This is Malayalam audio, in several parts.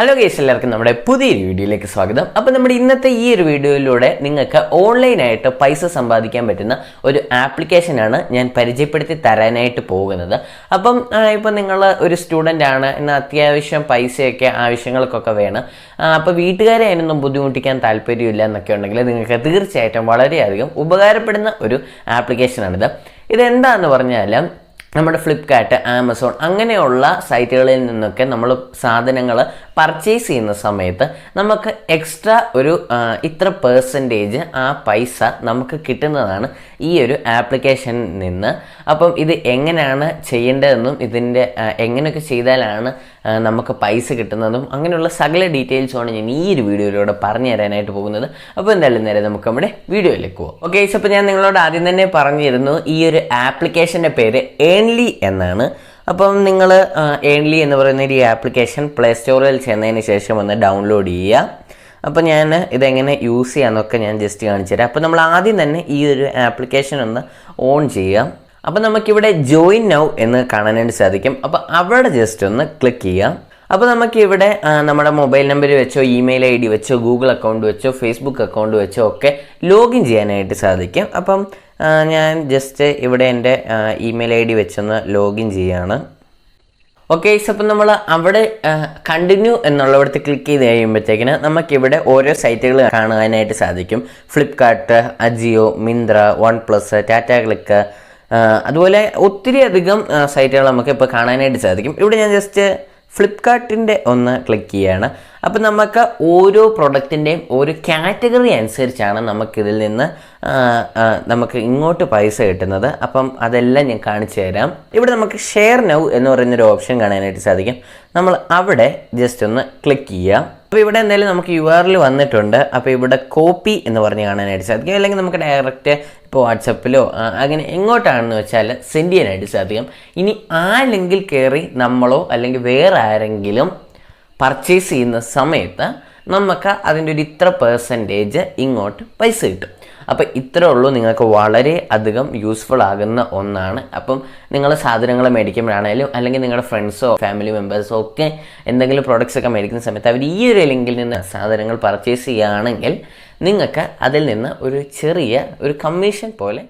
ഹലോ ഗൈസ്, എല്ലാവർക്കും നമ്മുടെ പുതിയൊരു വീഡിയോയിലേക്ക് സ്വാഗതം. അപ്പോൾ നമ്മുടെ ഇന്നത്തെ ഈ ഒരു വീഡിയോയിലൂടെ നിങ്ങൾക്ക് ഓൺലൈനായിട്ട് പൈസ സമ്പാദിക്കാൻ പറ്റുന്ന ഒരു ആപ്ലിക്കേഷനാണ് ഞാൻ പരിചയപ്പെടുത്തി തരാനായിട്ട് പോകുന്നത്. അപ്പം ഇപ്പം നിങ്ങൾ ഒരു സ്റ്റുഡൻ്റ് ആണ്, എന്നാൽ അത്യാവശ്യം പൈസയൊക്കെ ആവശ്യങ്ങൾക്കൊക്കെ വേണം, അപ്പോൾ വീട്ടുകാരെ അതിനൊന്നും ബുദ്ധിമുട്ടിക്കാൻ താല്പര്യമില്ല എന്നൊക്കെ ഉണ്ടെങ്കിൽ നിങ്ങൾക്ക് തീർച്ചയായിട്ടും വളരെയധികം ഉപകാരപ്പെടുന്ന ഒരു ആപ്ലിക്കേഷനാണിത്. ഇതെന്താണെന്ന് പറഞ്ഞാൽ നമ്മുടെ ഫ്ലിപ്കാർട്ട്, ആമസോൺ അങ്ങനെയുള്ള സൈറ്റുകളിൽ നിന്നൊക്കെ നമ്മൾ സാധനങ്ങൾ പർച്ചേസ് ചെയ്യുന്ന സമയത്ത് നമുക്ക് എക്സ്ട്രാ ഒരു ഇത്ര പെർസെൻറ്റേജ് ആ പൈസ നമുക്ക് കിട്ടുന്നതാണ് ഈ ഒരു ആപ്ലിക്കേഷനിൽ നിന്ന്. അപ്പം ഇത് എങ്ങനെയാണ് ചെയ്യേണ്ടതെന്നും ഇതിൻ്റെ എങ്ങനെയൊക്കെ ചെയ്താലാണ് നമുക്ക് പൈസ കിട്ടുന്നതും അങ്ങനെയുള്ള സകല ഡീറ്റെയിൽസുമാണ് ഞാൻ ഈ ഒരു വീഡിയോയിലൂടെ പറഞ്ഞു തരാനായിട്ട് പോകുന്നത്. അപ്പോൾ എന്തായാലും നേരെ നമുക്ക് നമ്മുടെ വീഡിയോയിലേക്ക് പോകാം. ഓക്കെ, അപ്പോൾ ഞാൻ നിങ്ങളോട് ആദ്യം തന്നെ പറഞ്ഞിരുന്നു ഈ ഒരു ആപ്ലിക്കേഷൻ്റെ പേര് ഏൺലി എന്നാണ്. അപ്പം നിങ്ങൾ ഏൺലി എന്ന് പറയുന്ന ഈ ആപ്ലിക്കേഷൻ പ്ലേ സ്റ്റോറിൽ ചെന്നതിന് ശേഷം ഒന്ന് ഡൗൺലോഡ് ചെയ്യുക. അപ്പോൾ ഞാൻ ഇതെങ്ങനെ യൂസ് ചെയ്യാമെന്നൊക്കെ ഞാൻ ജസ്റ്റ് കാണിച്ചു തരാം. അപ്പോൾ നമ്മൾ ആദ്യം തന്നെ ഈ ഒരു ആപ്ലിക്കേഷൻ ഒന്ന് ഓൺ ചെയ്യാം. അപ്പോൾ നമുക്കിവിടെ ജോയിൻ നൗ എന്ന് കാണാനായിട്ട് സാധിക്കും. അപ്പോൾ അവിടെ ജസ്റ്റ് ഒന്ന് ക്ലിക്ക് ചെയ്യാം. അപ്പോൾ നമുക്കിവിടെ നമ്മുടെ മൊബൈൽ നമ്പർ വെച്ചോ, ഇമെയിൽ ID വെച്ചോ, ഗൂഗിൾ അക്കൗണ്ട് വെച്ചോ, ഫേസ്ബുക്ക് അക്കൗണ്ട് വെച്ചോ ഒക്കെ ലോഗിൻ ചെയ്യാനായിട്ട് സാധിക്കും. അപ്പം ഞാൻ ജസ്റ്റ് ഇവിടെ എൻ്റെ ഇമെയിൽ ID വെച്ചൊന്ന് ലോഗിൻ ചെയ്യാണ്. ഓക്കെ, അപ്പം നമ്മൾ അവിടെ കണ്ടിന്യൂ എന്നുള്ളവിടത്ത് ക്ലിക്ക് ചെയ്ത് കഴിയുമ്പോഴത്തേക്കിന് നമുക്കിവിടെ ഓരോ സൈറ്റുകൾ കാണാനായിട്ട് സാധിക്കും. ഫ്ലിപ്കാർട്ട്, അജിയോ, മിന്ത്ര, OnePlus, ടാറ്റ ക്ലിക്ക്, അതുപോലെ ഒത്തിരി അധികം സൈറ്റുകൾ നമുക്ക് ഇപ്പോൾ കാണാനായിട്ട് സാധിക്കും. ഇവിടെ ഞാൻ ജസ്റ്റ് ഫ്ലിപ്കാർട്ടിൻ്റെ ഒന്ന് ക്ലിക്ക് ചെയ്യുകയാണ്. അപ്പം നമുക്ക് ഓരോ പ്രൊഡക്റ്റിൻ്റെയും ഒരു കാറ്റഗറി അനുസരിച്ചാണ് നമുക്കിതിൽ നിന്ന് നമുക്ക് ഇങ്ങോട്ട് പൈസ കിട്ടുന്നത്. അപ്പം അതെല്ലാം ഞാൻ കാണിച്ചു തരാം. ഇവിടെ നമുക്ക് ഷെയർ നൗ എന്ന് പറയുന്നൊരു ഓപ്ഷൻ കാണാനായിട്ട് സാധിക്കും. നമ്മൾ അവിടെ ജസ്റ്റ് ഒന്ന് ക്ലിക്ക് ചെയ്യാം. അപ്പോൾ ഇവിടെ എന്തായാലും നമുക്ക് URL വന്നിട്ടുണ്ട്. അപ്പോൾ ഇവിടെ കോപ്പി എന്ന് പറഞ്ഞ് കാണാനായിട്ട് സാധിക്കും. അല്ലെങ്കിൽ നമുക്ക് ഡയറക്റ്റ് ഇപ്പോൾ വാട്സപ്പിലോ അങ്ങനെ എങ്ങോട്ടാണെന്ന് വെച്ചാൽ സെൻഡ് ചെയ്യാനായിട്ട് സാധിക്കും. ഇനി ആ ലിങ്കിൽ കയറി നമ്മളോ അല്ലെങ്കിൽ വേറെ ആരെങ്കിലും പർച്ചേസ് ചെയ്യുന്ന സമയത്ത് നമുക്ക് അതിൻ്റെ ഒരു ഇത്ര പെർസെൻറ്റേജ് ഇങ്ങോട്ട് പൈസ കിട്ടും. അപ്പോൾ ഇത്രേ ഉള്ളൂ, നിങ്ങൾക്ക് വളരെ അധികം യൂസ്ഫുൾ ആകുന്ന ഒന്നാണ്. അപ്പം നിങ്ങൾ സാധനങ്ങൾ മേടിക്കുമ്പോഴാണെങ്കിലും അല്ലെങ്കിൽ നിങ്ങളുടെ ഫ്രണ്ട്സോ ഫാമിലി മെമ്പേഴ്സോ ഒക്കെ എന്തെങ്കിലും പ്രോഡക്റ്റ്സ് ഒക്കെ മേടിക്കുന്ന സമയത്ത് അവർ ഈ ഒരു ലിങ്കിൽ നിന്ന് സാധനങ്ങൾ പർച്ചേസ് ചെയ്യുകയാണെങ്കിൽ നിങ്ങൾക്ക് അതിൽ നിന്ന് ഒരു ചെറിയ ഒരു കമ്മീഷൻ പോലെ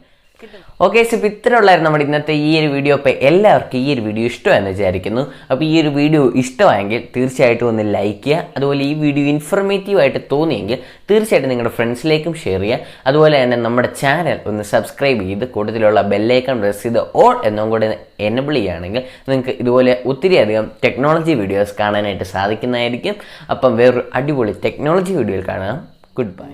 കിട്ടും. ഓക്കെ, സോ ഇപ്പോൾ ഇത്ര ഉള്ളായിരുന്നു നമ്മുടെ ഇന്നത്തെ ഈ ഒരു വീഡിയോ. അപ്പോൾ എല്ലാവർക്കും ഈ ഒരു വീഡിയോ ഇഷ്ടമാണെന്ന് വിചാരിക്കുന്നു. അപ്പോൾ ഈ ഒരു വീഡിയോ ഇഷ്ടമായെങ്കിൽ തീർച്ചയായിട്ടും ഒന്ന് ലൈക്ക് ചെയ്യുക. അതുപോലെ ഈ വീഡിയോ ഇൻഫർമേറ്റീവ് ആയിട്ട് തോന്നിയെങ്കിൽ തീർച്ചയായിട്ടും നിങ്ങളുടെ ഫ്രണ്ട്സിലേക്കും ഷെയർ ചെയ്യുക. അതുപോലെ തന്നെ നമ്മുടെ ചാനൽ ഒന്ന് സബ്സ്ക്രൈബ് ചെയ്ത് കൂടുതലുള്ള ബെല്ലൈക്കൺ പ്രസ് ചെയ്ത് ഓൾ എന്നും കൂടെ എനബിൾ ചെയ്യുകയാണെങ്കിൽ നിങ്ങൾക്ക് ഇതുപോലെ ഒത്തിരി അധികം ടെക്നോളജി വീഡിയോസ് കാണാനായിട്ട് സാധിക്കുന്നതായിരിക്കും. അപ്പം വേറൊരു അടിപൊളി ടെക്നോളജി വീഡിയോയിൽ കാണാം. Good bye.